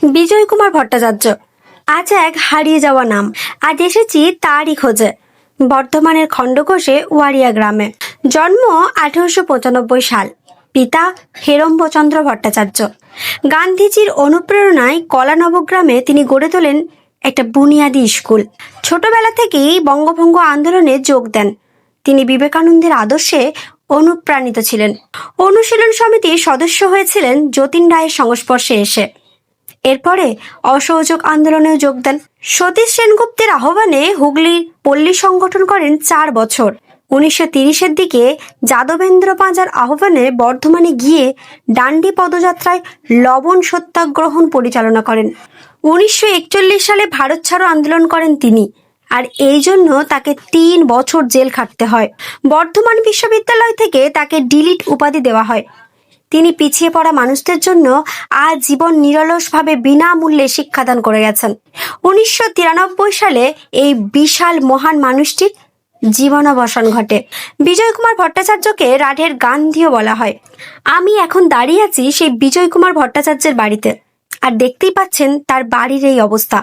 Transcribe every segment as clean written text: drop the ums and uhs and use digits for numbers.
বিজয় কুমার ভট্টাচার্য আজ এক হারিয়ে যাওয়া নাম। আজ এসেছি তারই খোঁজে। বর্ধমানের খণ্ডঘোষে ওয়ারিয়া গ্রামে জন্ম 1895 সাল। পিতা হেরম্বচন্দ্র ভট্টাচার্য। গান্ধীজির অনুপ্রেরণায় কলা নবগ্রামে তিনি গড়ে তোলেন একটা বুনিয়াদী স্কুল। ছোটবেলা থেকেই বঙ্গভঙ্গ আন্দোলনে যোগ দেন। তিনি বিবেকানন্দের আদর্শে অনুপ্রাণিত ছিলেন। অনুশীলন সমিতির সদস্য হয়েছিলেন যতীন রায়ের সংস্পর্শে এসে। এরপরে অসহযোগ আন্দোলনেও যোগ দেন। সতীশ সেনগুপ্তের আহ্বানে হুগলির পল্লী সংগঠন করেন 4 বছর। 1930-এর দিকে যাদবেন্দ্র পাঁজার আহ্বানে বর্ধমানে গিয়ে ডান্ডি পদযাত্রায় লবণ সত্যাগ্রহণ পরিচালনা করেন। 1941 সালে ভারত ছাড়ো আন্দোলন করেন তিনি, আর এই জন্য তাকে 3 বছর জেল খাটতে হয়। বর্ধমান বিশ্ববিদ্যালয় থেকে তাকে ডিলিট উপাধি দেওয়া হয়। তিনি পিছিয়ে পড়া মানুষদের জন্য আজীবন নিরলসভাবে বিনামূল্যে শিক্ষাদান করে গেছেন। 1993 সালে এই বিশাল মহান মানুষটির জীবনাবসান ঘটে। বিজয় কুমার ভট্টাচার্যকে রাঢ়ের গান্ধীও বলা হয়। আমি এখন দাঁড়িয়ে আছি সেই বিজয় কুমার ভট্টাচার্যের বাড়িতে, আর দেখতেই পাচ্ছেন তার বাড়ির এই অবস্থা।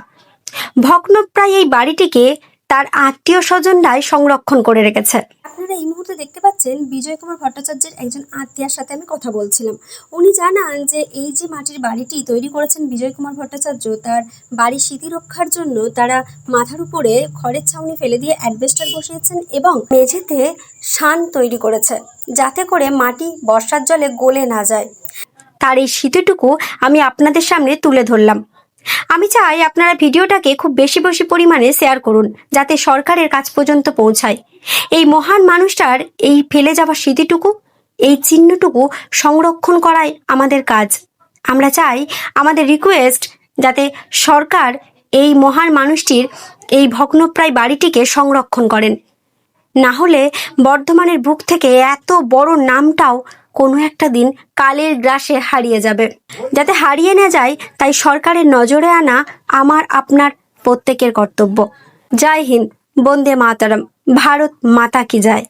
ভগ্নপ্রায় এই বাড়িটিকে তার আত্মীয় স্বজনরাই সংরক্ষণ করে রেখেছে। আপনারা এই মুহূর্তে দেখতে পাচ্ছেন বিজয় কুমার ভট্টাচার্যের একজন আত্মীয়ার সাথে আমি কথা বলছিলাম। উনি জানান যে এই যে মাটির বাড়িটি তৈরি করেছেন বিজয় কুমার ভট্টাচার্য, তার বাড়ির স্মৃতি রক্ষার জন্য তারা মাথার উপরে খড়ের ছাউনি ফেলে দিয়ে অ্যাডবেস্টার বসিয়েছেন এবং মেঝেতে শান তৈরি করেছে, যাতে করে মাটি বর্ষার জলে গলে না যায়। তার এই স্মৃতিটুকু আমি আপনাদের সামনে তুলে ধরলাম। আমি চাই আপনারা ভিডিওটাকে খুব বেশি বেশি পরিমাণে শেয়ার করুন, যাতে সরকারের কাছ পর্যন্ত পৌঁছায়। এই মহান মানুষটার এই ফেলে যাওয়া স্মৃতিটুকু, এই চিহ্নটুকু সংরক্ষণ করাই আমাদের কাজ। আমরা চাই, আমাদের রিকোয়েস্ট, যাতে সরকার এই মহান মানুষটির এই ভগ্নপ্রায় বাড়িটিকে সংরক্ষণ করেন। না হলে বর্ধমানের বুক থেকে এত বড় নামটাও কোনো একটা দিন কালের গ্রাসে হারিয়ে যাবে। যাতে হারিয়ে না যায়, তাই সরকারের নজরে আনা আমার আপনার প্রত্যেকের কর্তব্য। জয় হিন্দ, বন্দে মাতরম, ভারত মাতা কি জয়।